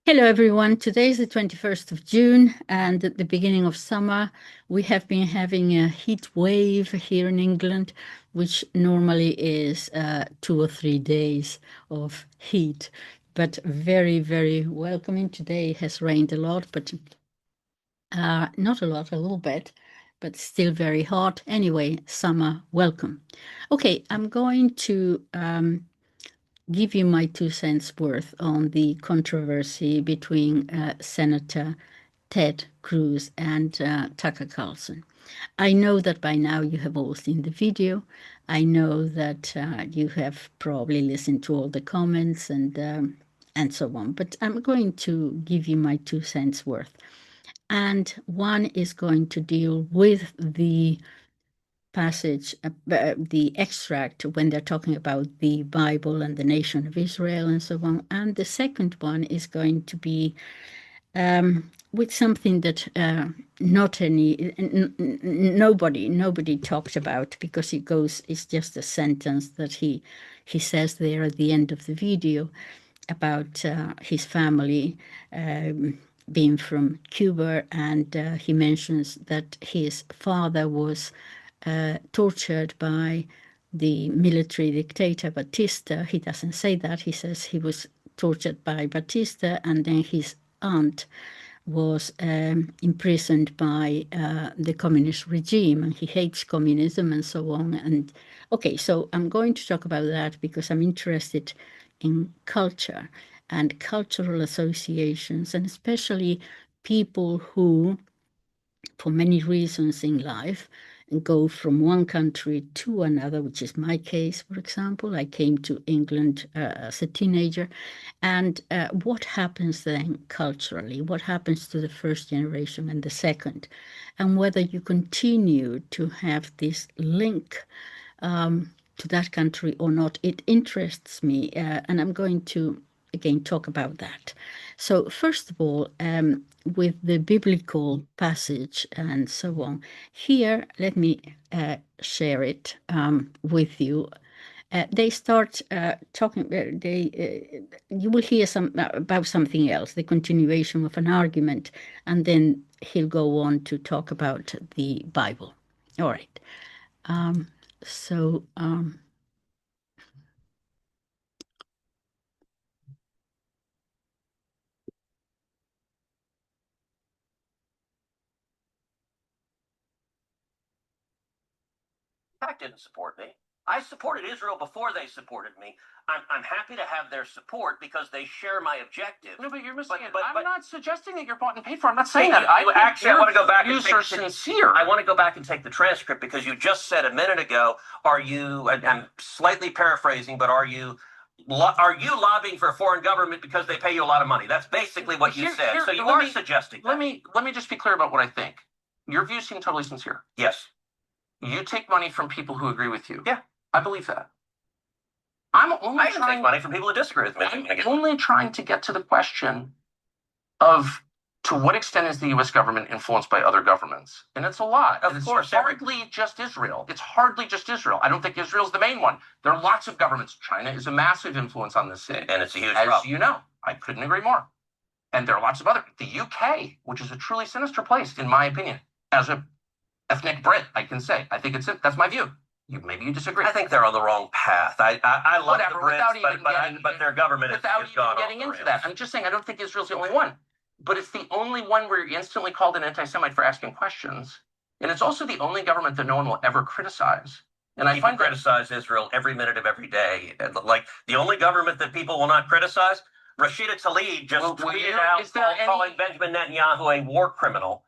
Hello, everyone. Today is the 21st of June, and at the beginning of summer, we have been having a heat wave here in England, which normally is 2 or 3 days of heat, but very, very welcoming. Today it has rained a lot, but not a lot, a little bit, but still very hot. Anyway, summer, welcome. Okay, I'm going to give you my 2 cents worth on the controversy between Senator Ted Cruz and Tucker Carlson. I know that by now you have all seen the video. I know that you have probably listened to all the comments and so on. But I'm going to give you my 2 cents worth. And one is going to deal with the passage, the extract when they're talking about the Bible and the nation of Israel and so on. And the second one is going to be with something that nobody talked about, because it's just a sentence that he says there at the end of the video about his family being from Cuba, and he mentions that his father was tortured by the military dictator Batista. He doesn't say that. He says he was tortured by Batista, and then his aunt was imprisoned by the communist regime, and he hates communism and so on. And okay, so I'm going to talk about that because I'm interested in culture and cultural associations, and especially people who, for many reasons in life, go from one country to another, which is my case, for example. I came to England as a teenager. And what happens then culturally? What happens to the first generation and the second? And whether you continue to have this link to that country or not, it interests me. And I'm going to, again, talk about that. So first of all, with the biblical passage and so on, here, let me share it with you. They start talking. You will hear about something else, the continuation of an argument, and then he'll go on to talk about the Bible. All right. So fact didn't support me. I supported Israel before they supported me. I'm happy to have their support because they share my objective. No, but you're missing it. I'm not suggesting that you're bought and paid for. I'm not saying that. I want to go back and take sincere. I want to go back and take the transcript because you just said a minute ago, are you, I'm slightly paraphrasing, but are you lobbying for a foreign government because they pay you a lot of money? That's basically what you said. So you are suggesting that. Let me just be clear about what I think. Your views seem totally sincere. Yes. You take money from people who agree with you. Yeah. I believe that. I take money from people who disagree with me. I'm only trying to get to the question of to what extent is the U.S. government influenced by other governments? And it's a lot. Of course. It's hardly just Israel. It's hardly just Israel. I don't think Israel's the main one. There are lots of governments. China is a massive influence on this thing. And it's a huge problem. As you know, I couldn't agree more. And there are lots of other. The UK, which is a truly sinister place, in my opinion, as a ethnic Brit, I can say. I think that's my view. Maybe you disagree. I think they're on the wrong path. I love Whatever, the Brits, but their government is gone without even getting into that. I'm just saying I don't think Israel's the only one. But it's the only one where you're instantly called an anti-Semite for asking questions. And it's also the only government that no one will ever criticize. And I find criticize Israel every minute of every day. Like the only government that people will not criticize, Rashida Tlaib just tweeted out calling Benjamin Netanyahu a war criminal.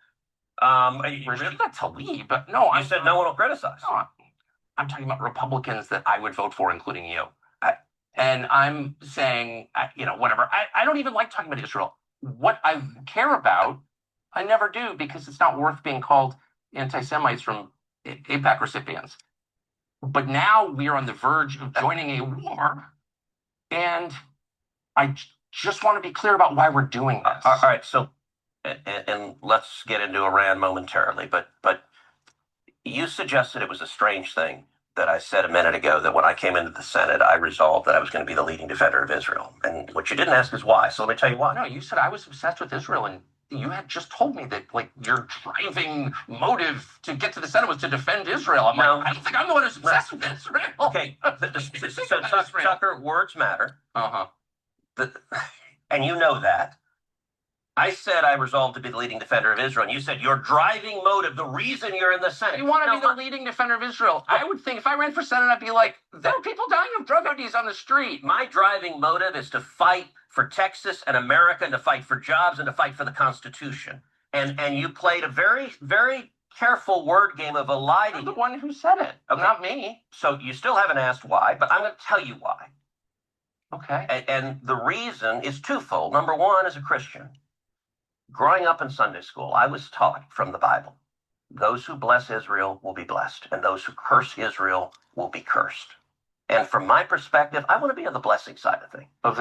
Rashida Tlaib? No, I said no one will criticize. No, I'm talking about Republicans that I would vote for, including you. And I'm saying, whatever. I don't even like talking about Israel. What I care about, I never do, because it's not worth being called anti-Semites from AIPAC recipients. But now we are on the verge of joining a war, and I just want to be clear about why we're doing this. All right, so, and let's get into Iran momentarily, but you suggested it was a strange thing that I said a minute ago that when I came into the Senate, I resolved that I was going to be the leading defender of Israel. And what you didn't ask is why. So let me tell you why. No, you said I was obsessed with Israel, and you had just told me that like your driving motive to get to the Senate was to defend Israel. I'm No. like, I don't think I'm the one who's obsessed with Israel. Okay, so Tucker, words matter. And you know that. I said I resolved to be the leading defender of Israel, and you said your driving motive, the reason you're in the Senate. You want to be the leading defender of Israel. I would think if I ran for Senate, I'd be like, there are people dying of drug ODs on the street. My driving motive is to fight for Texas and America, and to fight for jobs, and to fight for the Constitution. And you played a very, very careful word game of eliding. I'm the one who said it, not me. So you still haven't asked why, but I'm going to tell you why. Okay. And the reason is twofold. Number one, as a Christian, growing up in Sunday school, I was taught from the Bible, those who bless Israel will be blessed, and those who curse Israel will be cursed. And from my perspective, I want to be on the blessing side of things. Of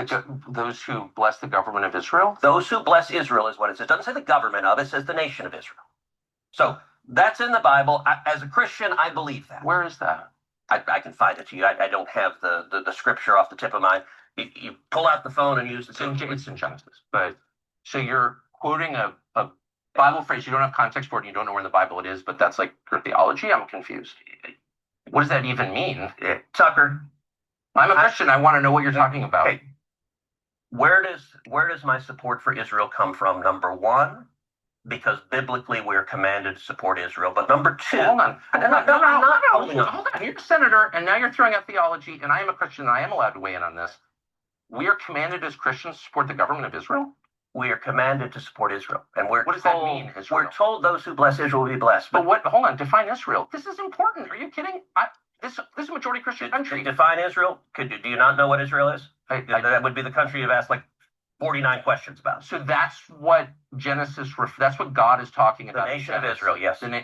those who bless the government of Israel? Those who bless Israel is what it says. It doesn't say the government of, it says the nation of Israel. So that's in the Bible. As a Christian, I believe that. Where is that? I can find it to you. I don't have the scripture off the tip of my. You pull out the phone and use it. It's in Genesis. But so you're quoting a Bible phrase, you don't have context for it, and you don't know where in the Bible it is, but that's like your theology? I'm confused. What does that even mean? Tucker, I'm a Christian. I want to know what you're talking about. Okay. Where does my support for Israel come from? Number one, because biblically we're commanded to support Israel. But number two, hold on. Hold on. You're a senator, and now you're throwing out theology, and I am a Christian, and I am allowed to weigh in on this. We are commanded as Christians to support the government of Israel? We are commanded to support Israel. And what does that mean, Israel? We're told those who bless Israel will be blessed. But what? Hold on. Define Israel. This is important. Are you kidding? This is a majority Christian country. Define Israel? Do you not know what Israel is? That would be the country you've asked like 49 questions about. So that's what Genesis, that's what God is talking about. The nation of Israel, yes. And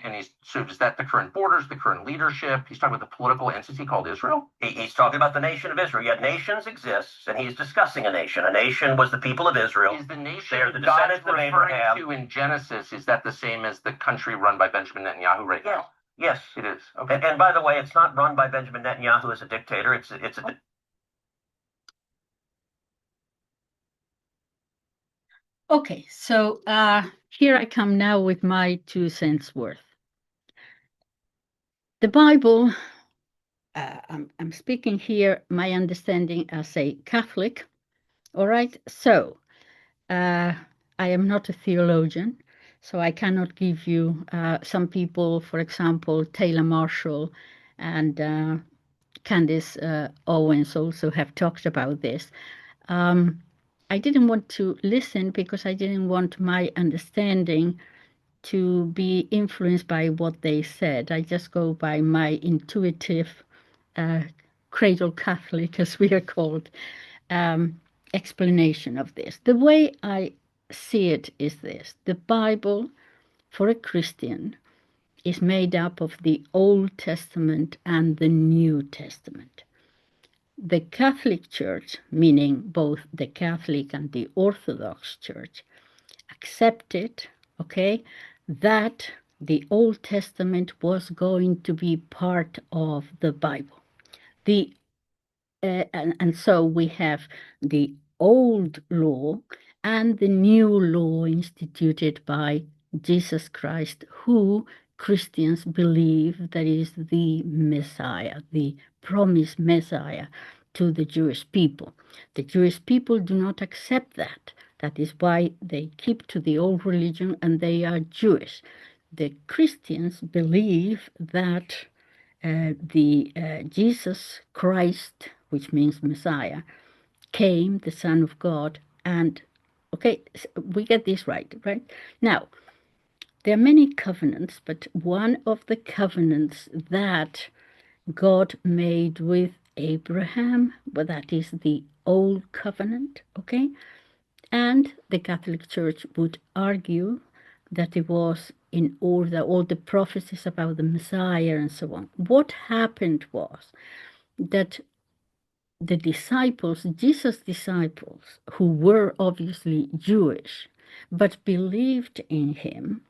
so is that the current borders, the current leadership? He's talking about the political entity called Israel? He's talking about the nation of Israel. Yet nations exist, and he's discussing a nation. A nation was the people of Israel. Is the nation They're the God descendants is of Abraham. referring to in Genesis, is that the same as the country run by Benjamin Netanyahu right now? Yes, it is. Okay. And by the way, it's not run by Benjamin Netanyahu as a dictator. It's a Okay, so here I come now with my 2 cents worth. The Bible, I'm speaking here my understanding as a Catholic, all right? So I am not a theologian, so I cannot give you some people, for example, Taylor Marshall and Candace Owens also have talked about this. I didn't want to listen because I didn't want my understanding to be influenced by what they said. I just go by my intuitive, cradle Catholic, as we are called, explanation of this. The way I see it is this. The Bible, for a Christian, is made up of the Old Testament and the New Testament. The Catholic Church, meaning both the Catholic and the Orthodox Church, accepted, okay, that the Old Testament was going to be part of the Bible. And so we have the old law and the new law instituted by Jesus Christ, who Christians believe that is the Messiah, the promised Messiah to the Jewish people. The Jewish people do not accept that. That is why they keep to the old religion and they are Jewish. The Christians believe that Jesus Christ, which means Messiah, came, the Son of God, and, okay, we get this right? Now, there are many covenants, but one of the covenants that God made with Abraham, but that is the Old Covenant, okay? And the Catholic Church would argue that it was in order, all the prophecies about the Messiah and so on. What happened was that the disciples, Jesus' disciples, who were obviously Jewish, but believed in him,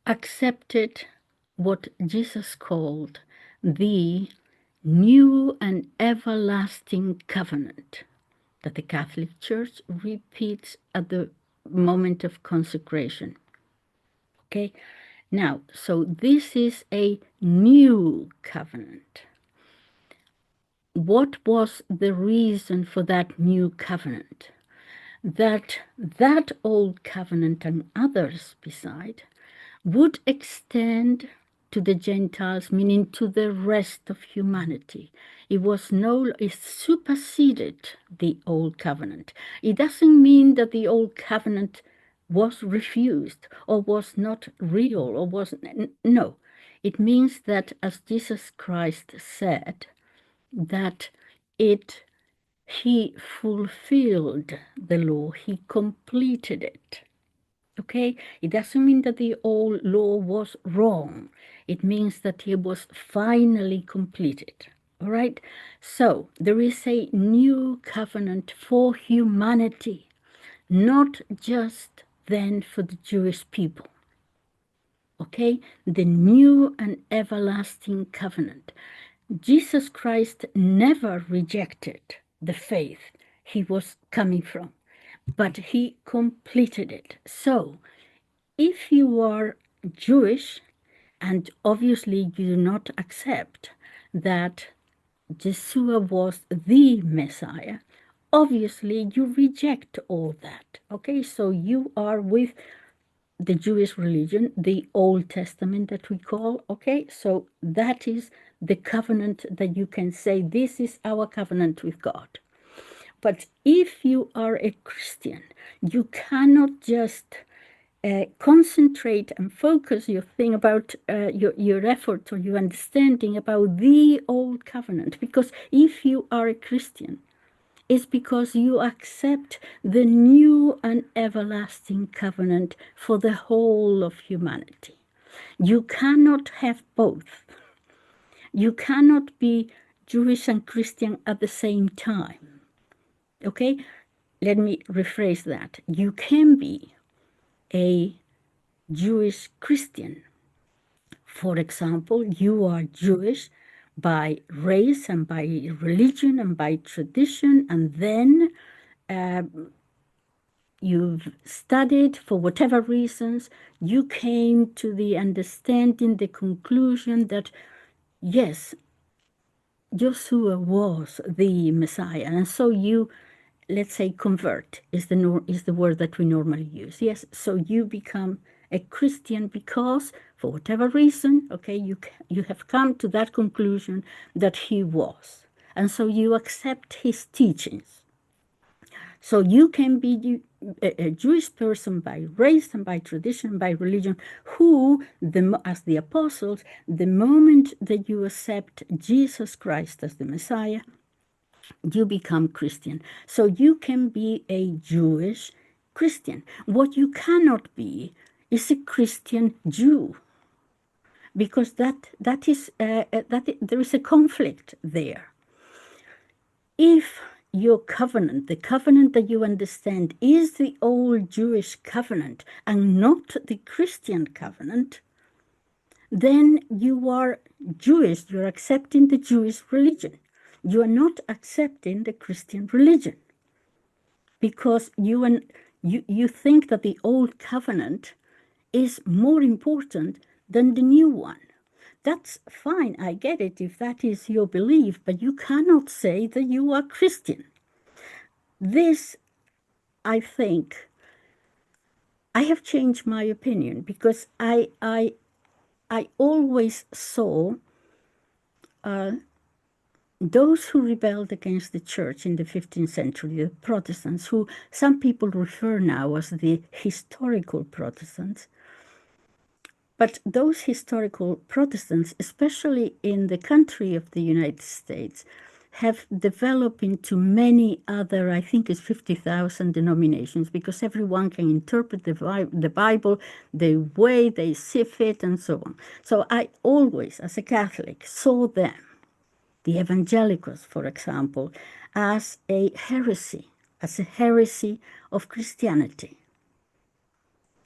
accepted what Jesus called the new and everlasting covenant that the Catholic Church repeats at the moment of consecration. Okay, now, so this is a new covenant. What was the reason for that new covenant? That old covenant and others beside would extend to the Gentiles, meaning to the rest of humanity. It superseded the old covenant. It doesn't mean that the old covenant was refused or was not real or wasn't. No, it means that, as Jesus Christ said, that he fulfilled the law, he completed it. Okay, it doesn't mean that the old law was wrong. It means that it was finally completed. All right, so there is a new covenant for humanity, not just then for the Jewish people. Okay, the new and everlasting covenant. Jesus Christ never rejected the faith he was coming from, but he completed it. So if you are Jewish, and obviously you do not accept that Yeshua was the Messiah, obviously you reject all that. Okay, so you are with the Jewish religion, the Old Testament that we call, okay? So that is the covenant that you can say, this is our covenant with God. But if you are a Christian, you cannot just concentrate and focus your thing about your effort or your understanding about the Old Covenant. Because if you are a Christian, is because you accept the new and everlasting covenant for the whole of humanity. You cannot have both. You cannot be Jewish and Christian at the same time. Okay? Let me rephrase that. You can be a Jewish Christian. For example, you are Jewish by race and by religion and by tradition, and then you've studied for whatever reasons, you came to the understanding, the conclusion that, yes, Joshua was the Messiah. And so you, let's say, convert is the word that we normally use. Yes, so you become a Christian because, for whatever reason, okay, you have come to that conclusion that he was. And so you accept his teachings. So you can be a Jewish person by race and by tradition, by religion, who, as the apostles, the moment that you accept Jesus Christ as the Messiah, you become Christian. So you can be a Jewish Christian. What you cannot be is a Christian Jew, because there is a conflict there. If your covenant, the covenant that you understand, is the old Jewish covenant and not the Christian covenant, then you are Jewish, you're accepting the Jewish religion. You are not accepting the Christian religion, because you think that the old covenant is more important than the new one. That's fine, I get it if that is your belief, but you cannot say that you are Christian. This, I think, I have changed my opinion, because I always saw those who rebelled against the church in the 15th century, the Protestants, who some people refer now as the historical Protestants. But those historical Protestants, especially in the country of the United States, have developed into many other, I think it's 50,000 denominations, because everyone can interpret the Bible the way they see fit and so on. So I always, as a Catholic, saw them, the evangelicals, for example, as a heresy of Christianity.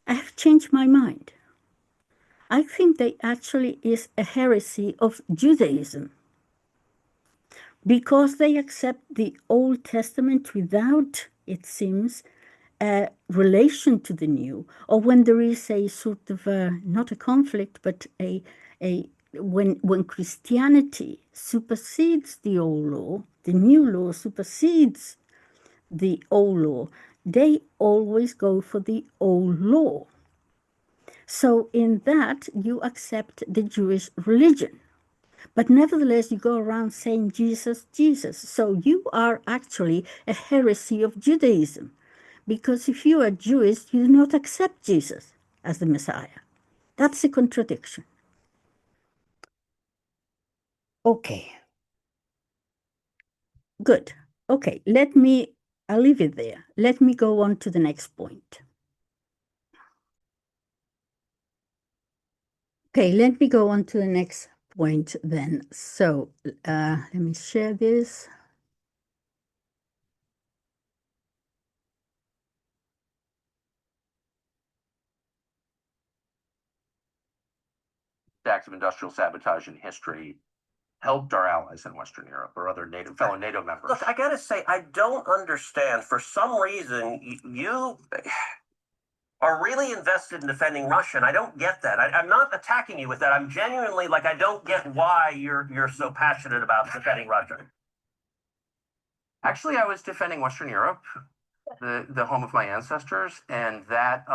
I have changed my mind. I think they actually is a heresy of Judaism, because they accept the Old Testament without, it seems, a relation to the new, or when there is a sort of not a conflict, but when Christianity supersedes the old law, the new law supersedes the old law, they always go for the old law. So in that, you accept the Jewish religion. But nevertheless, you go around saying Jesus, Jesus. So you are actually a heresy of Judaism. Because if you are Jewish, you do not accept Jesus as the Messiah. That's a contradiction. Okay. Good. Okay, I'll leave it there. Let me go on to the next point. Okay, let me go on to the next point then. So let me share this. Acts of industrial sabotage in history helped our allies in Western Europe or other fellow NATO members. Look, I gotta say, I don't understand. For some reason, you are really invested in defending Russia, and I don't get that. I'm not attacking you with that. I'm genuinely like, I don't get why you're so passionate about defending Russia. Actually, I was defending Western Europe, the home of my ancestors, and that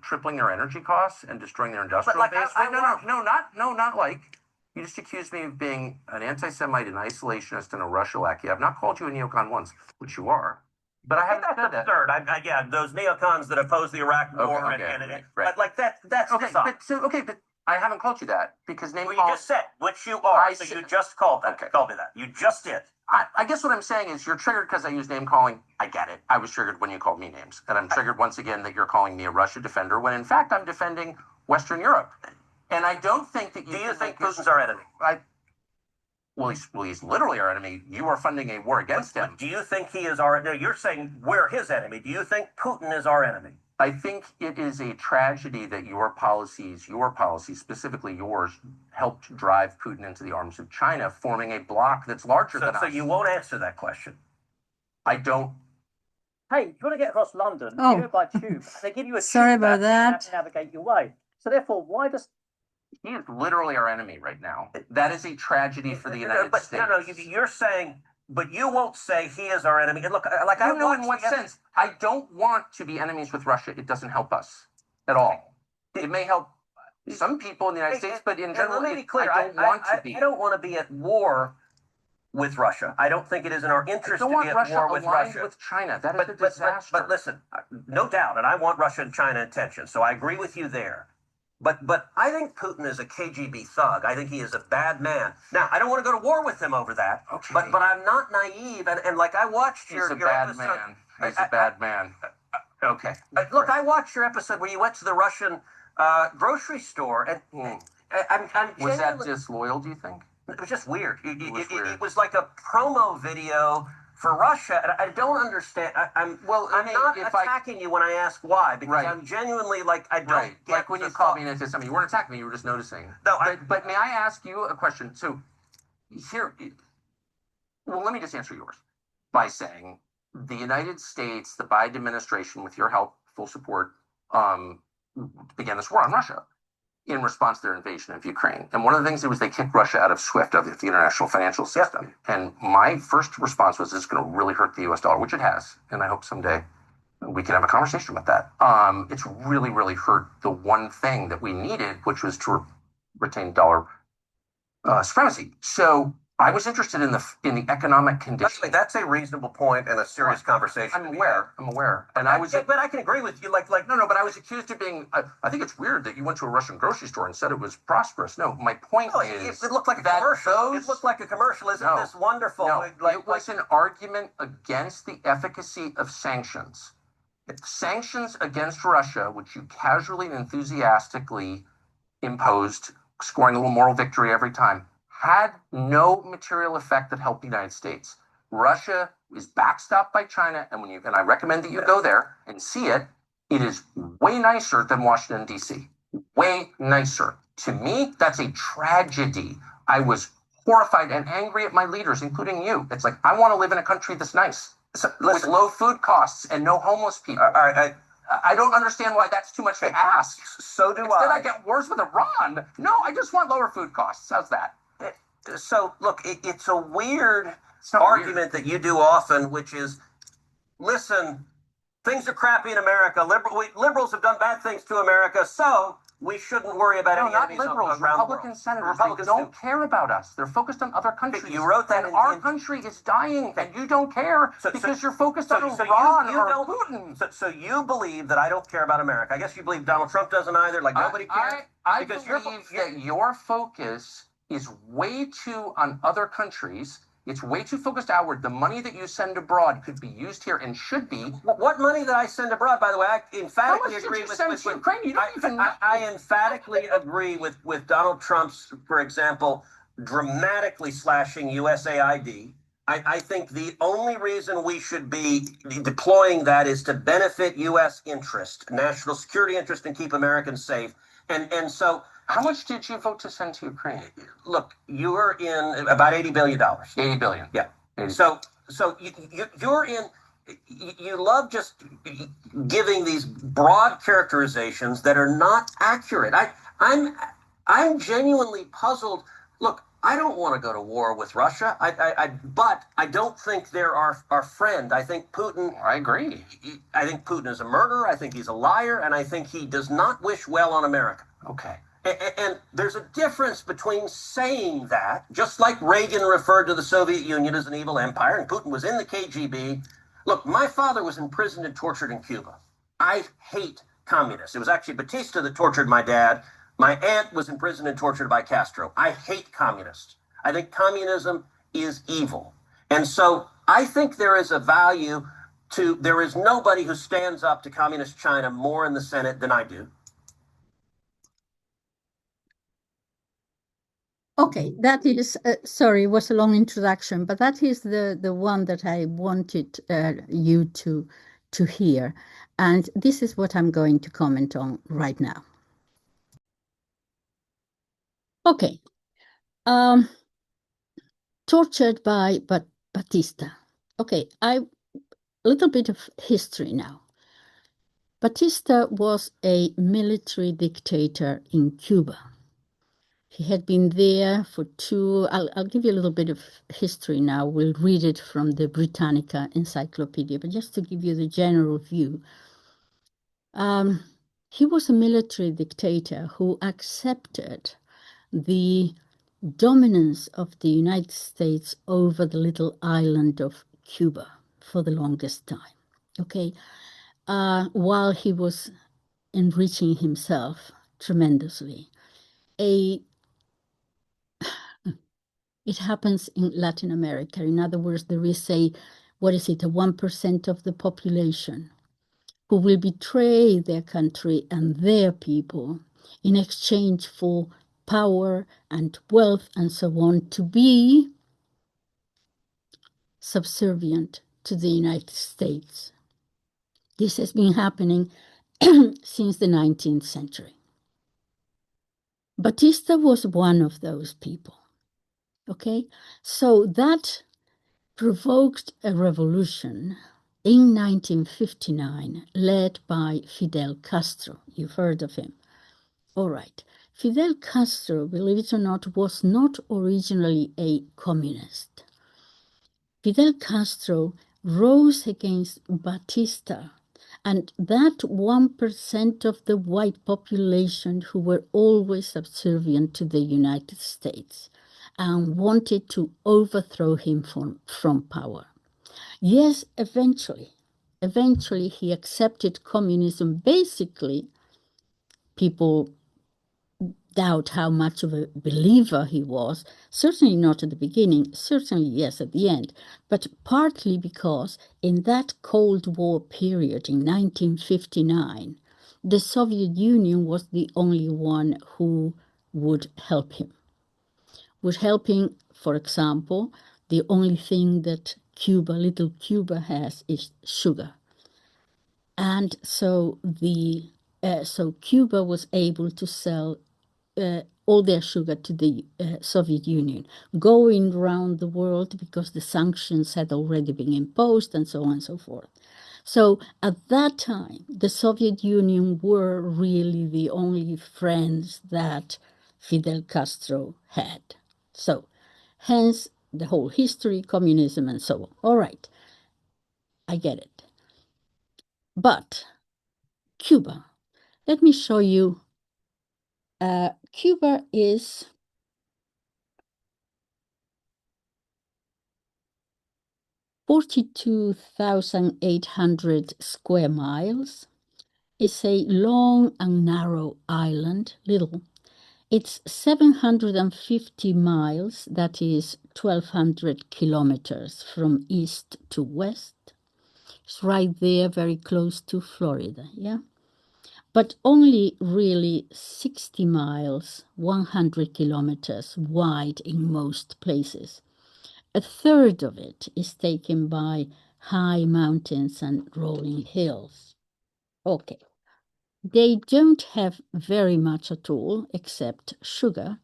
tripling their energy costs and destroying their industrial base. Not like. You just accused me of being an anti-Semite, an isolationist, and a Russia lackey. I've not called you a neocon once, which you are. But I haven't said that. Absurd. Yeah, those neocons that oppose the Iraq War, right. Like that's okay. But I haven't called you that because you just said which you are. You just called that. Okay. Called me that. You just did. I guess what I'm saying is you're triggered because I use name calling. I get it. I was triggered when you called me names, and I'm triggered once again that you're calling me a Russia defender when in fact I'm defending Western Europe. And I don't think that you think Putin's our enemy? Well, he's literally our enemy. You are funding a war against him. Do you think he is our enemy? You're saying we're his enemy. Do you think Putin is our enemy? I think it is a tragedy that your policies, specifically yours, helped drive Putin into the arms of China, forming a bloc that's larger than us. So you won't answer that question? I don't. Hey, if you want to get across London, you go by tube. They give you a Sorry tube about that. to navigate your way. So therefore, why does... He is literally our enemy right now. That is a tragedy for the United States. No, you're saying, but you won't say he is our enemy. And look, like I know in what sense. I don't want to be enemies with Russia. It doesn't help us at all. It may help some people in the United States, but in general, let me be clear. I don't want to be. I don't want to be at war with Russia. I don't think it is in our interest to be at war with Russia. With China. That is a disaster. But listen, no doubt, and I want Russia and China in tension, so I agree with you there. But I think Putin is a KGB thug. I think he is a bad man. Now, I don't want to go to war with him over that, okay. but I'm not naive. And like I watched your episode. He's a bad man. Okay. Look, I watched your episode where you went to the Russian grocery store. And was that disloyal, do you think? It was just weird. It was like a promo video for Russia, and I don't understand. I'm not attacking you when I ask why, because I'm genuinely like, I don't get like when you called me and said something. You weren't attacking me, you were just noticing. No, but may I ask you a question? So here, well, let me just answer yours by saying the United States, the Biden administration, with your help, full support, began this war on Russia in response to their invasion of Ukraine. And one of the things was they kicked Russia out of SWIFT, of the international financial system. Yeah. And my first response was, it's going to really hurt the US dollar, which it has. And I hope someday we can have a conversation about that. It's really, really hurt the one thing that we needed, which was to retain dollar supremacy. So I was interested in the economic conditions. That's a reasonable point and a serious conversation. I'm aware. And but I can agree with you. No, but I was accused of being. I think it's weird that you went to a Russian grocery store and said it was prosperous. No, my point is, it looked like a commercial. It looked like a commercial. Isn't this wonderful? No, it was an argument against the efficacy of sanctions. Sanctions against Russia, which you casually and enthusiastically imposed, scoring a little moral victory every time, had no material effect that helped the United States. Russia is backstopped by China, and I recommend that you go there and see it. It is way nicer than Washington, D.C. way nicer. To me, that's a tragedy. I was horrified and angry at my leaders, including you. It's like, I want to live in a country that's nice, with low food costs and no homeless people. I don't understand why that's too much to ask. So do Instead, I. I get wars with Iran. No, I just want lower food costs. How's that? So, look, it's a weird argument that you do often, which is, listen, things are crappy in America. Liberals have done bad things to America, so we shouldn't worry about any not enemies liberals, around Republican the world. senators. Republicans They don't care about us. They're focused on other countries. You wrote that and our country is dying, and you don't care because you're focused on Iran or Putin. So you believe that I don't care about America. I guess you believe Donald Trump doesn't either, like nobody cares? I believe that your focus is way too on other countries. It's way too focused outward. The money that you send abroad could be used here and should be. What money that I send abroad, by the way, I emphatically agree with Ukraine. You don't even know. I emphatically agree with Donald Trump's, for example, dramatically slashing USAID. I think the only reason we should be deploying that is to benefit U.S. interest, national security interest, and keep Americans safe. And so, how much did you vote to send to Ukraine? Look, you're in about $80 billion. $80 billion. Yeah. So you're in. You love just giving these broad characterizations that are not accurate. I'm genuinely puzzled. Look, I don't want to go to war with Russia. But I don't think they're our friend. I think Putin. I agree. I think Putin is a murderer. I think he's a liar, and I think he does not wish well on America. Okay. And there's a difference between saying that, just like Reagan referred to the Soviet Union as an evil empire, and Putin was in the KGB. Look, my father was imprisoned and tortured in Cuba. I hate communists. It was actually Batista that tortured my dad. My aunt was imprisoned and tortured by Castro. I hate communists. I think communism is evil. And so I think there is a value to, there is nobody who stands up to communist China more in the Senate than I do. Okay, that is, sorry, it was a long introduction, but that is the one that I wanted you to hear. And this is what I'm going to comment on right now. Okay. Tortured by Batista. Okay, a little bit of history now. Batista was a military dictator in Cuba. He had been there for I'll give you a little bit of history now. We'll read it from the Britannica Encyclopedia, but just to give you the general view. He was a military dictator who accepted the dominance of the United States over the little island of Cuba for the longest time, okay? While he was enriching himself tremendously. It happens in Latin America. In other words, there is a 1% of the population who will betray their country and their people in exchange for power and wealth and so on, to be subservient to the United States. This has been happening since the 19th century. Batista was one of those people. Okay, so that provoked a revolution in 1959 led by Fidel Castro. You've heard of him. All right. Fidel Castro, believe it or not, was not originally a communist. Fidel Castro rose against Batista and that 1% of the white population who were always subservient to the United States and wanted to overthrow him from power. Yes, eventually he accepted communism. Basically, people doubt how much of a believer he was, certainly not at the beginning, certainly yes at the end, but partly because in that Cold War period in 1959, the Soviet Union was the only one who would help him. Would help him, for example, the only thing that little Cuba has is sugar. And so the So Cuba was able to sell all their sugar to the Soviet Union, going around the world because the sanctions had already been imposed and so on and so forth. So at that time, the Soviet Union were really the only friends that Fidel Castro had. So hence the whole history, communism, and so on. All right, I get it. But Cuba, let me show you. Cuba is 42,800 square miles. It's a long and narrow island, little. It's 750 miles, that is 1,200 kilometers from east to west. It's right there, very close to Florida, yeah? But only really 60 miles, 100 kilometers wide in most places. A third of it is taken by high mountains and rolling hills. Okay. They don't have very much at all except sugar,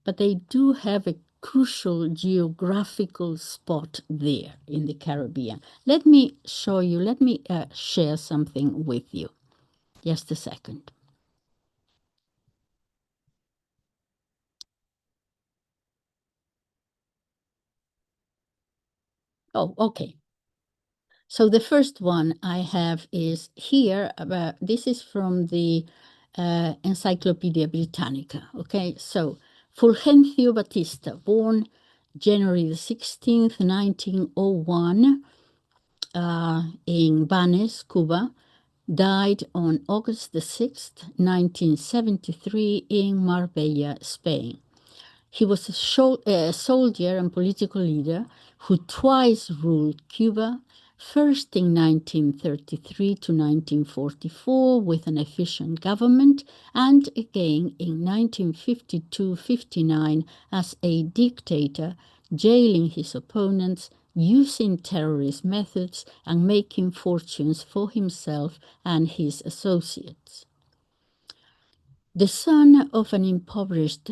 but they do have a crucial geographical spot there in the Caribbean. Let me show you, let me share something with you. Just a second. Oh, okay. So the first one I have is here. This is from the Encyclopedia Britannica. Okay, so Fulgencio Batista, born January the 16th, 1901, in Banes, Cuba, died on August the 6th, 1973, in Marbella, Spain. He was a soldier and political leader who twice ruled Cuba, first in 1933 to 1944 with an efficient government, and again in 1952-59 as a dictator, jailing his opponents, using terrorist methods, and making fortunes for himself and his associates. The son of impoverished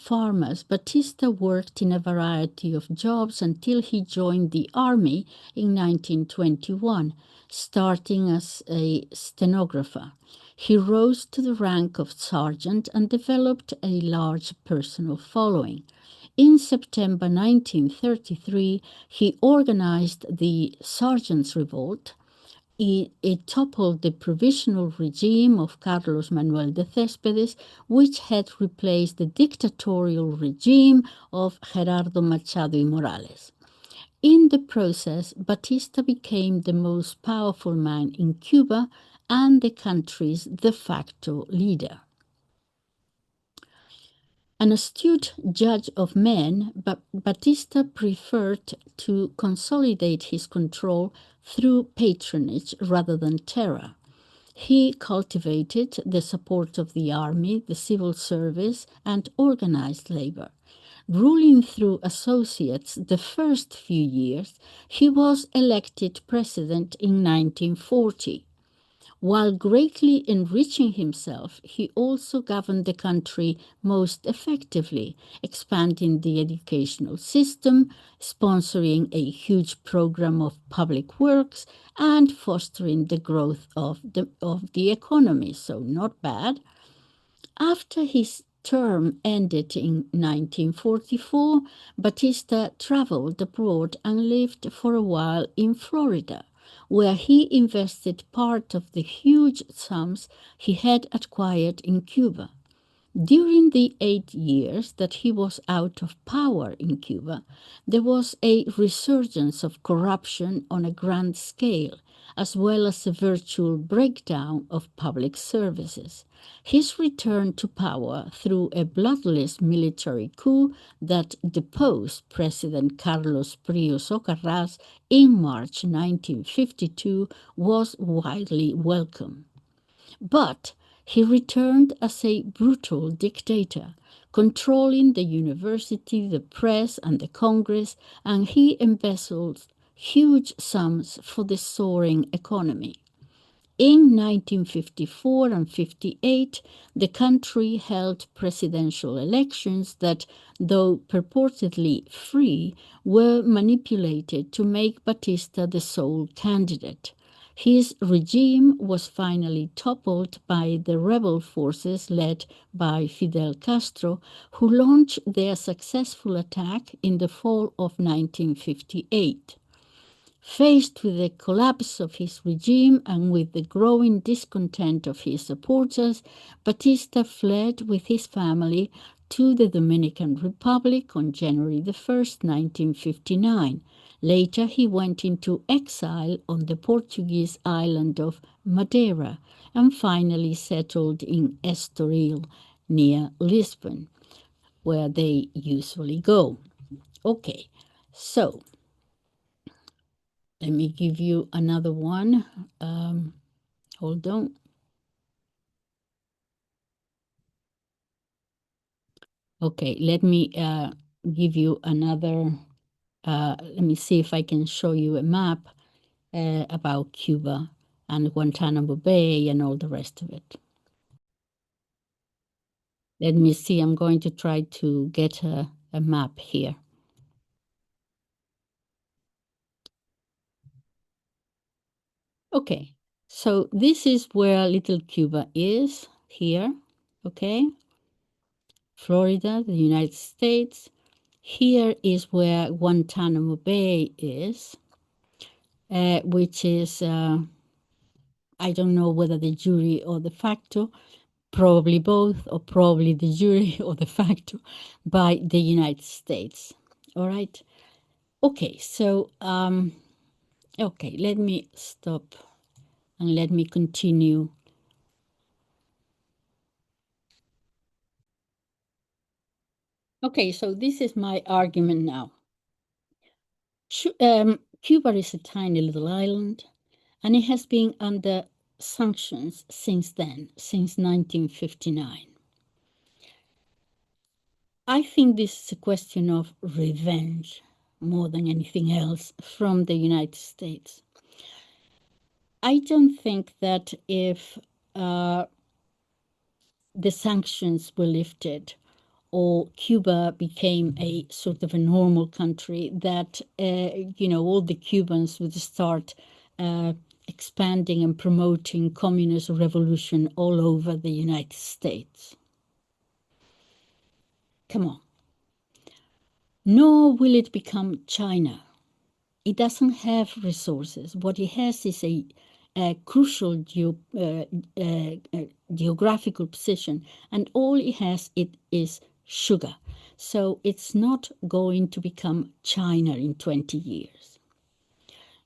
farmers, Batista worked in a variety of jobs until he joined the army in 1921, starting as a stenographer. He rose to the rank of sergeant and developed a large personal following. In September 1933, he organized the Sergeants' Revolt. It toppled the provisional regime of Carlos Manuel de Céspedes, which had replaced the dictatorial regime of Gerardo Machado y Morales. In the process, Batista became the most powerful man in Cuba and the country's de facto leader. An astute judge of men, Batista preferred to consolidate his control through patronage rather than terror. He cultivated the support of the army, the civil service, and organized labor. Ruling through associates the first few years, he was elected president in 1940. While greatly enriching himself, he also governed the country most effectively, expanding the educational system, sponsoring a huge program of public works, and fostering the growth of the economy. So not bad. After his term ended in 1944, Batista traveled abroad and lived for a while in Florida, where he invested part of the huge sums he had acquired in Cuba. During the 8 years that he was out of power in Cuba, there was a resurgence of corruption on a grand scale, as well as a virtual breakdown of public services. His return to power through a bloodless military coup that deposed President Carlos Prío Socarrás in March 1952 was widely welcome. But he returned as a brutal dictator, controlling the university, the press, and the Congress, and he embezzled huge sums for the soaring economy. In 1954 and 58, the country held presidential elections that, though purportedly free, were manipulated to make Batista the sole candidate. His regime was finally toppled by the rebel forces led by Fidel Castro, who launched their successful attack in the fall of 1958. Faced with the collapse of his regime and with the growing discontent of his supporters, Batista fled with his family to the Dominican Republic on January 1st, 1959. Later, he went into exile on the Portuguese island of Madeira and finally settled in Estoril near Lisbon, where they usually go. Okay, so let me give you another one. Hold on. Okay, let me give you another. Let me see if I can show you a map about Cuba and Guantanamo Bay and all the rest of it. Let me see. I'm going to try to get a map here. Okay, so this is where little Cuba is here, okay? Florida, the United States. Here is where Guantanamo Bay is, which is, I don't know whether the jury or the facto, probably both, or probably the jury or the facto, by the United States. All right? Okay, so, okay, let me stop and let me continue. Okay, so this is my argument now. Cuba is a tiny little island, and it has been under sanctions since then, since 1959. I think this is a question of revenge more than anything else from the United States. I don't think that if the sanctions were lifted or Cuba became a sort of a normal country, that, all the Cubans would start expanding and promoting communist revolution all over the United States. Come on. Nor will it become China. It doesn't have resources. What it has is a crucial geographical position, and all it has is sugar. So it's not going to become China in 20 years.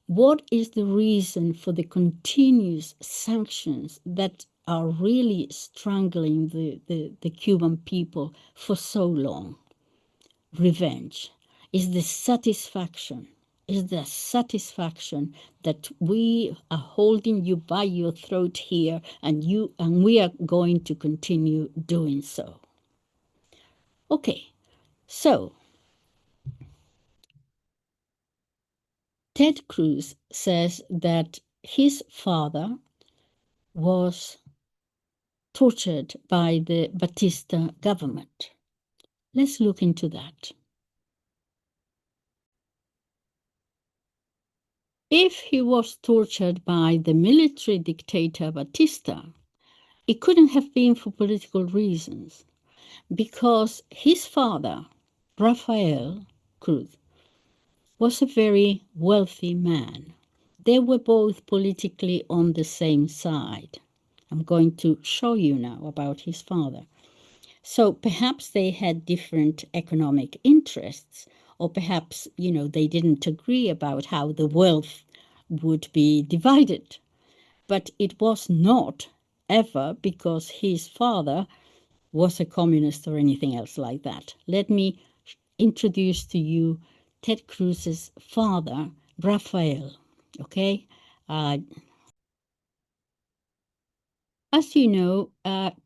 What is the reason for the continuous sanctions that are really strangling the Cuban people for so long? Revenge is the satisfaction. Is the satisfaction that we are holding you by your throat here, and we are going to continue doing so. Okay, so Ted Cruz says that his father was tortured by the Batista government. Let's look into that. If he was tortured by the military dictator Batista, it couldn't have been for political reasons, because his father, Rafael Cruz, was a very wealthy man. They were both politically on the same side. I'm going to show you now about his father. So perhaps they had different economic interests, or perhaps, they didn't agree about how the wealth would be divided. But it was not ever because his father was a communist or anything else like that. Let me introduce to you Ted Cruz's father, Rafael, okay? As you know,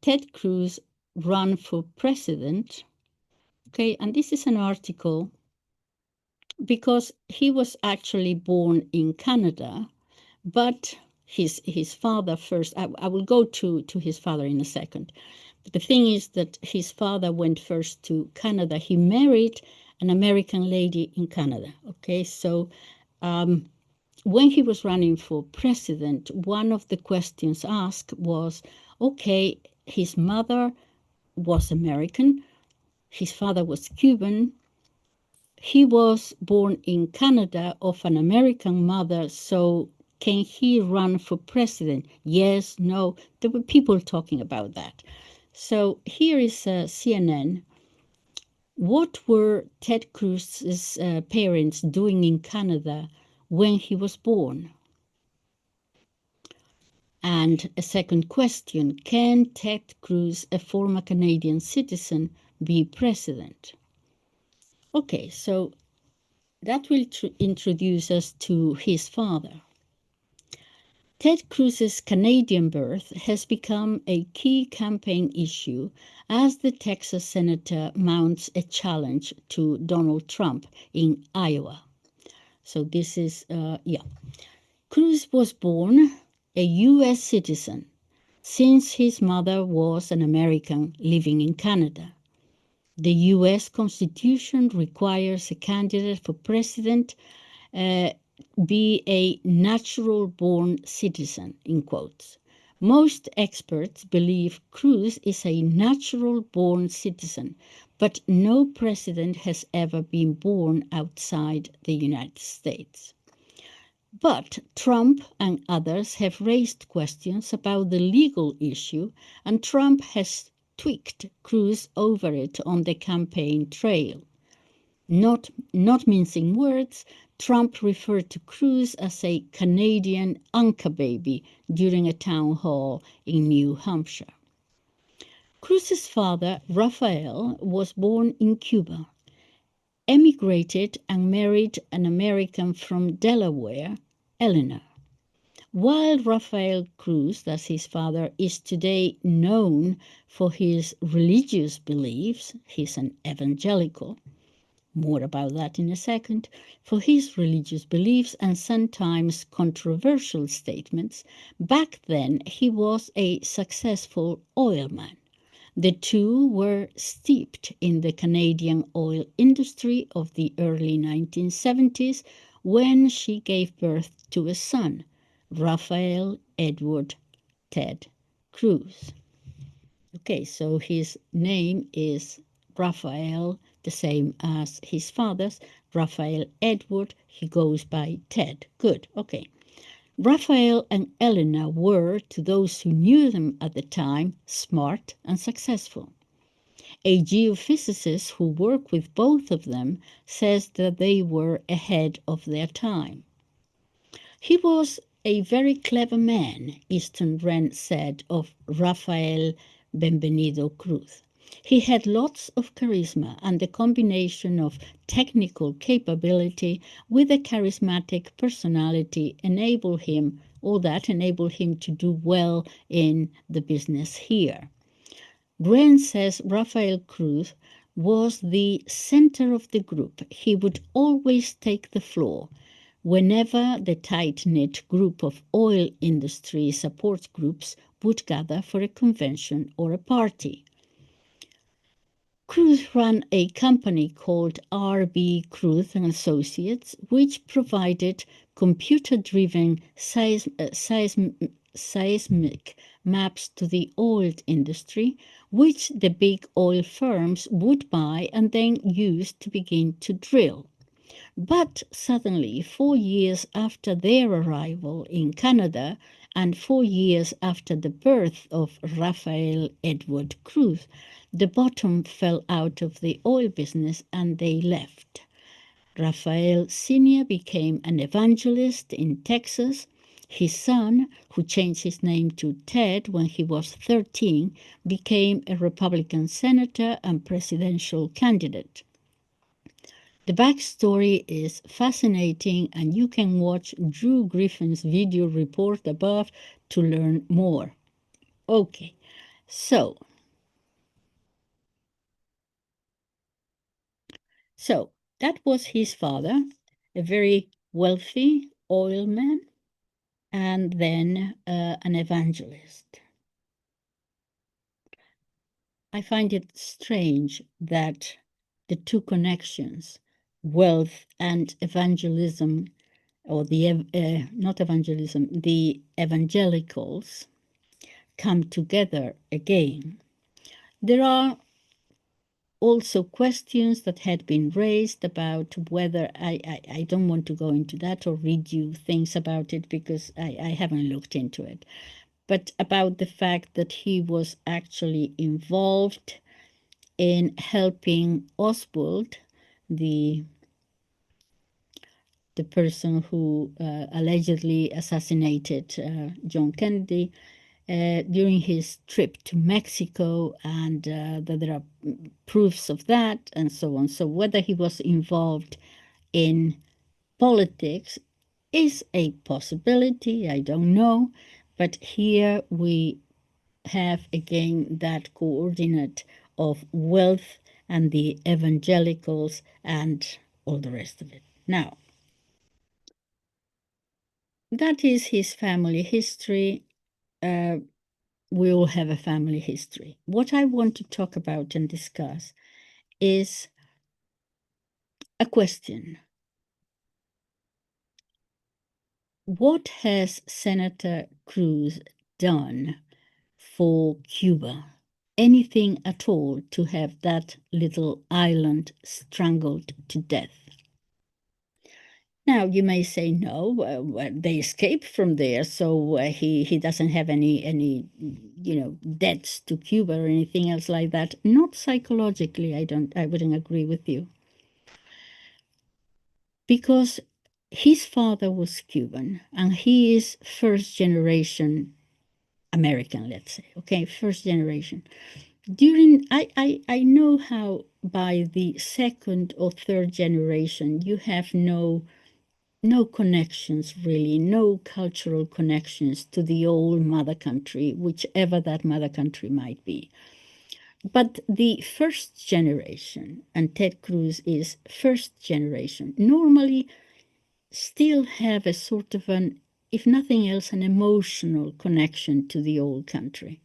Ted Cruz ran for president, okay? And this is an article because he was actually born in Canada, but his father first. I will go to his father in a second. But the thing is that his father went first to Canada. He married an American lady in Canada. Okay, so when he was running for president, one of the questions asked was, okay, his mother was American, his father was Cuban, he was born in Canada of an American mother, so can he run for president? Yes, no. There were people talking about that. So here is CNN. What were Ted Cruz's parents doing in Canada when he was born? And a second question, can Ted Cruz, a former Canadian citizen, be president? Okay, so that will introduce us to his father. Ted Cruz's Canadian birth has become a key campaign issue as the Texas senator mounts a challenge to Donald Trump in Iowa. So this is, Cruz was born a U.S. citizen since his mother was an American living in Canada. The U.S. Constitution requires a candidate for president be a natural-born citizen, in quotes. Most experts believe Cruz is a natural-born citizen, but no president has ever been born outside the United States. But Trump and others have raised questions about the legal issue, and Trump has tweaked Cruz over it on the campaign trail. Not mincing words, Trump referred to Cruz as a Canadian anchor baby during a town hall in New Hampshire. Cruz's father, Rafael, was born in Cuba, emigrated and married an American from Delaware, Eleanor. While Rafael Cruz, that's his father, is today known for his religious beliefs, he's an evangelical, more about that in a second, for his religious beliefs and sometimes controversial statements, back then he was a successful oilman. The two were steeped in the Canadian oil industry of the early 1970s when she gave birth to a son, Rafael Edward Ted Cruz. Okay, so his name is Rafael, the same as his father's, Rafael Edward. He goes by Ted. Good, okay. Rafael and Eleanor were, to those who knew them at the time, smart and successful. A geophysicist who worked with both of them says that they were ahead of their time. He was a very clever man, Easton Wren said of Rafael Benvenido Cruz. He had lots of charisma, and the combination of technical capability with a charismatic personality enabled him to do well in the business here. Wren says Rafael Cruz was the center of the group. He would always take the floor whenever the tight-knit group of oil industry support groups would gather for a convention or a party. Cruz ran a company called R.B. Cruz and Associates, which provided computer-driven seismic maps to the oil industry, which the big oil firms would buy and then use to begin to drill. But suddenly, 4 years after their arrival in Canada and 4 years after the birth of Rafael Edward Cruz, the bottom fell out of the oil business and they left. Rafael Sr. became an evangelist in Texas. His son, who changed his name to Ted when he was 13, became a Republican senator and presidential candidate. The backstory is fascinating, and you can watch Drew Griffin's video report above to learn more. Okay, so that was his father, a very wealthy oil man. and then an evangelist. I find it strange that the two connections, wealth and evangelism, or not evangelism, the evangelicals, come together again. There are also questions that had been raised about whether, I don't want to go into that or read you things about it because I haven't looked into it, but about the fact that he was actually involved in helping Oswald, the person who allegedly assassinated John Kennedy, during his trip to Mexico, and that there are proofs of that, and so on. So whether he was involved in politics is a possibility, I don't know. But here we have again that coordinate of wealth and the evangelicals and all the rest of it. Now, that is his family history. We all have a family history. What I want to talk about and discuss is a question. What has Senator Cruz done for Cuba? Anything at all to have that little island strangled to death? Now, you may say, no, they escaped from there, so he doesn't have any debts to Cuba or anything else like that. Not psychologically, I wouldn't agree with you. Because his father was Cuban, and he is first generation American, let's say, okay, first generation. I know how by the second or third generation, you have no connections, really, no cultural connections to the old mother country, whichever that mother country might be. But the first generation, and Ted Cruz is first generation, normally still have a sort of an, if nothing else, an emotional connection to the old country.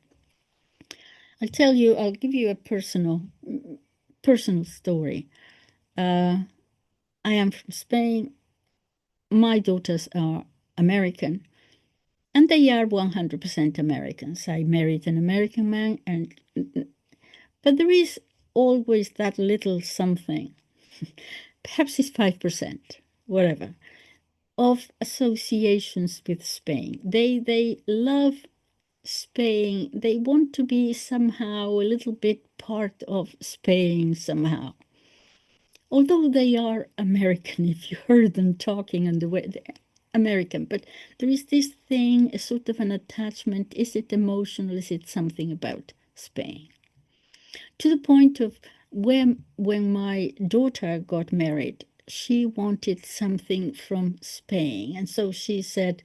I'll give you a personal story. I am from Spain. My daughters are American, and they are 100% Americans. I married an American man, but there is always that little something, perhaps it's 5%, whatever, of associations with Spain. They love Spain. They want to be somehow a little bit part of Spain somehow. Although they are American, if you heard them talking and the way they're American, but there is this thing, a sort of an attachment. Is it emotional? Is it something about Spain? To the point of when my daughter got married, she wanted something from Spain. And so she said,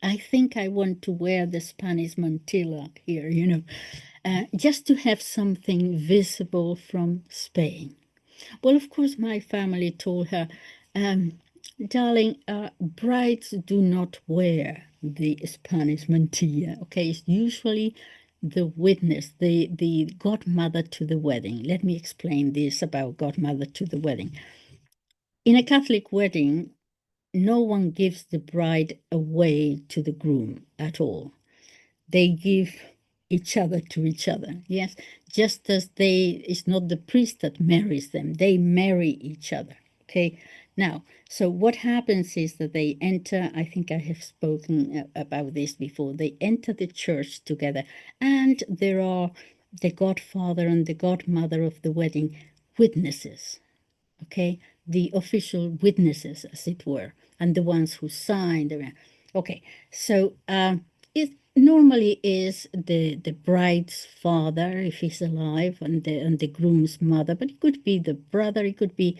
I think I want to wear the Spanish mantilla here, just to have something visible from Spain. Well, of course, my family told her, darling, brides do not wear the Spanish mantilla, okay? It's usually the witness, the godmother to the wedding. Let me explain this about godmother to the wedding. In a Catholic wedding, no one gives the bride away to the groom at all. They give each other to each other, yes? Just as it's not the priest that marries them, they marry each other, okay? Now, so what happens is that they enter, I think I have spoken about this before, they enter the church together, and there are the godfather and the godmother of the wedding witnesses, okay? The official witnesses, as it were, and the ones who signed. Okay, so it normally is the bride's father, if he's alive, and the groom's mother, but it could be the brother, it could be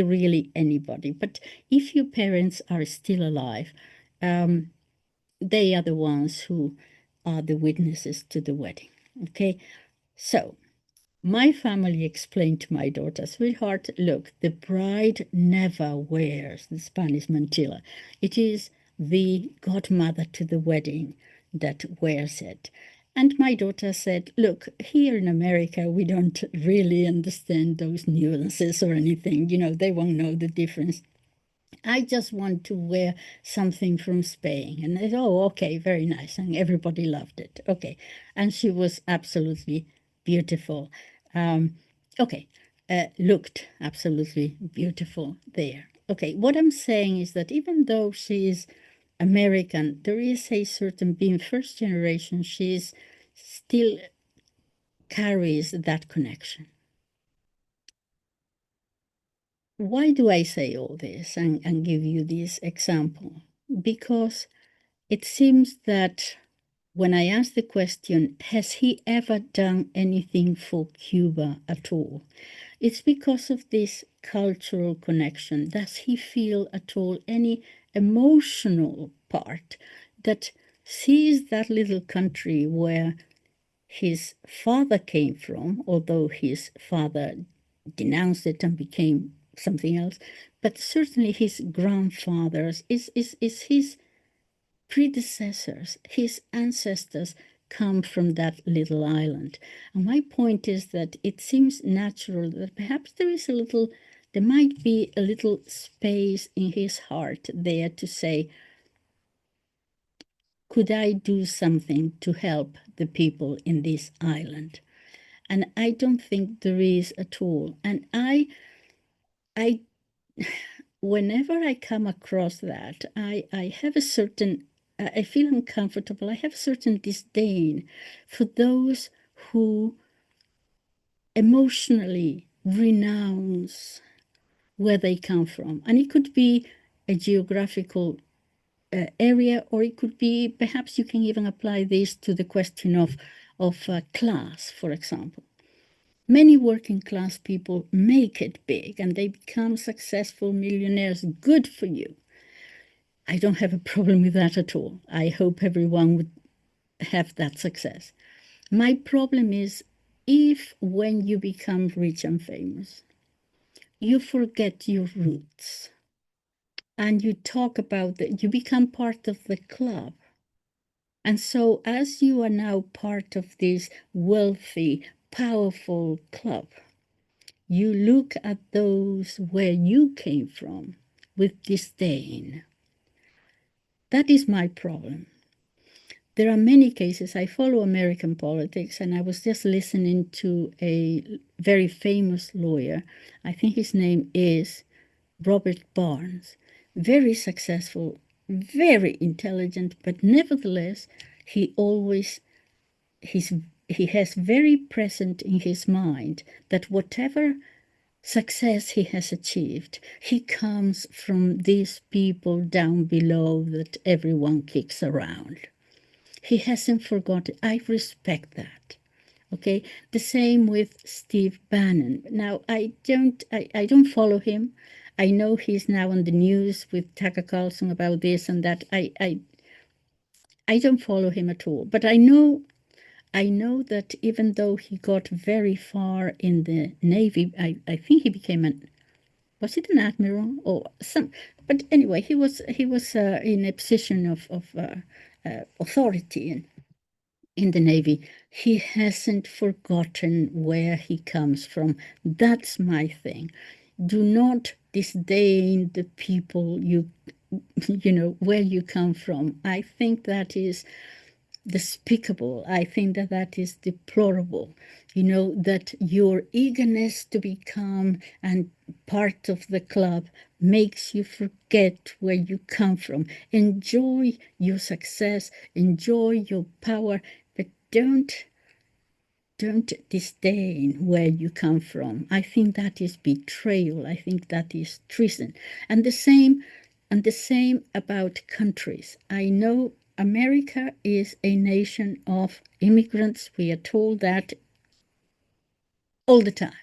really anybody. But if your parents are still alive, they are the ones who are the witnesses to the wedding. Okay, so my family explained to my daughter, sweetheart, look, the bride never wears the Spanish mantilla. It is the godmother to the wedding that wears it. And my daughter said, look, here in America, we don't really understand those nuances or anything. You know, they won't know the difference. I just want to wear something from Spain. And they said, oh, okay, very nice. And everybody loved it. Okay. And she was absolutely beautiful. Looked absolutely beautiful there. Okay, what I'm saying is that even though she is American, there is a certain, being first generation, she's still carries that connection. Why do I say all this and give you this example? Because it seems that when I ask the question, has he ever done anything for Cuba at all? It's because of this cultural connection. Does he feel at all any emotional part that sees that little country where his father came from, although his father denounced it and became something else, but certainly his grandfathers is his predecessors, his ancestors come from that little island. And my point is that it seems natural that perhaps there might be a little space in his heart there to say, could I do something to help the people in this island? And I don't think there is at all. And I whenever I come across that, I have a certain, I feel uncomfortable. I have a certain disdain for those who emotionally renounce where they come from. And it could be a geographical area, or it could be, perhaps you can even apply this to the question of class, for example. Many working class people make it big and they become successful millionaires. Good for you. I don't have a problem with that at all. I hope everyone would have that success. My problem is if when you become rich and famous, you forget your roots and you talk about that, you become part of the club. And so as you are now part of this wealthy, powerful club, you look at those where you came from with disdain. That is my problem. There are many cases. I follow American politics, and I was just listening to a very famous lawyer. I think his name is Robert Barnes. Very successful, very intelligent, but nevertheless, he has very present in his mind that whatever success he has achieved, he comes from these people down below that everyone kicks around. He hasn't forgotten. I respect that. Okay, the same with Steve Bannon. Now, I don't follow him. I know he's now on the news with Tucker Carlson about this and that. I don't follow him at all. But I know that even though he got very far in the Navy, I think he became was it an admiral or some? But anyway, he was in a position of authority in the Navy. He hasn't forgotten where he comes from. That's my thing. Do not disdain the people you know where you come from. I think that is despicable. I think that is deplorable. You know, that your eagerness to become and part of the club makes you forget where you come from. Enjoy your success, enjoy your power, but don't disdain where you come from. I think that is betrayal. I think that is treason. And the same about countries. I know America is a nation of immigrants. We are told that all the time.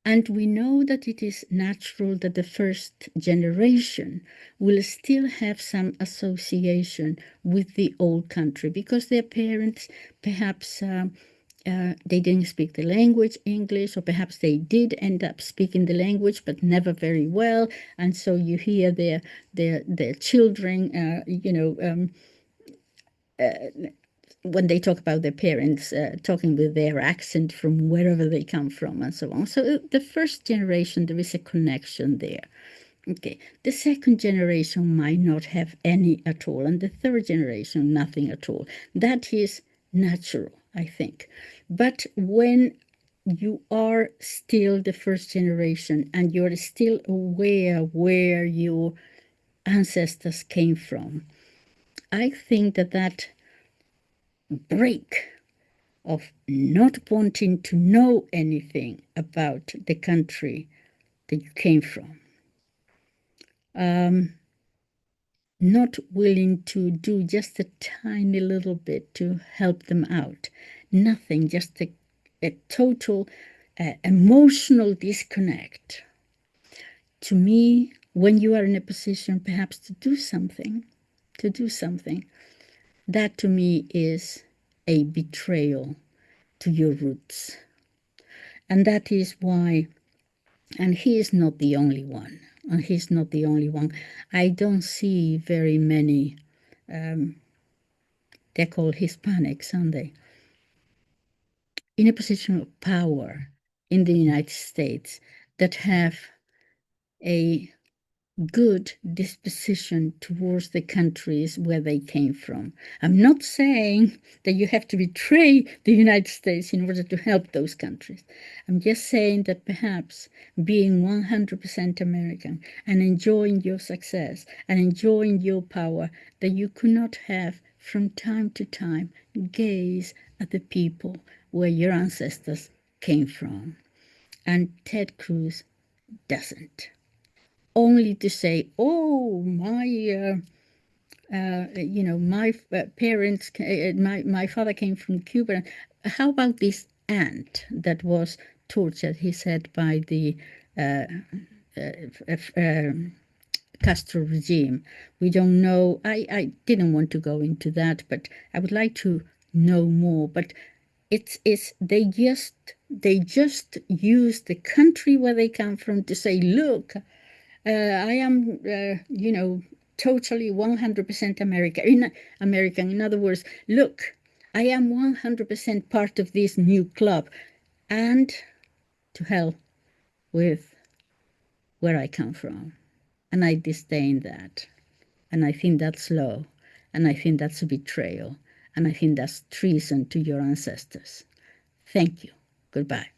And we know that it is natural that the first generation will still have some association with the old country because their parents perhaps they didn't speak the language English, or perhaps they did end up speaking the language, but never very well. And so you hear their children, when they talk about their parents, talking with their accent from wherever they come from and so on. So the first generation, there is a connection there. Okay, the second generation might not have any at all, and the third generation, nothing at all. That is natural, I think. But when you are still the first generation and you're still aware where your ancestors came from, I think that break of not wanting to know anything about the country that you came from, not willing to do just a tiny little bit to help them out, nothing, just a total emotional disconnect. To me, when you are in a position perhaps to do something, that to me is a betrayal to your roots. And that is why, and he is not the only one, I don't see very many, they're called Hispanics, aren't they, in a position of power in the United States that have a good disposition towards the countries where they came from. I'm not saying that you have to betray the United States in order to help those countries. I'm just saying that perhaps being 100% American and enjoying your success and enjoying your power, that you could not have from time to time gaze at the people where your ancestors came from. And Ted Cruz doesn't. Only to say, oh, my parents, my father came from Cuba. How about this aunt that was tortured, he said, by the Castro regime? We don't know. I didn't want to go into that, but I would like to know more. But they just use the country where they come from to say, look, I am, totally 100% American. In other words, look, I am 100% part of this new club, and to hell with where I come from. And I disdain that. And I think that's low. And I think that's a betrayal. And I think that's treason to your ancestors. Thank you. Goodbye.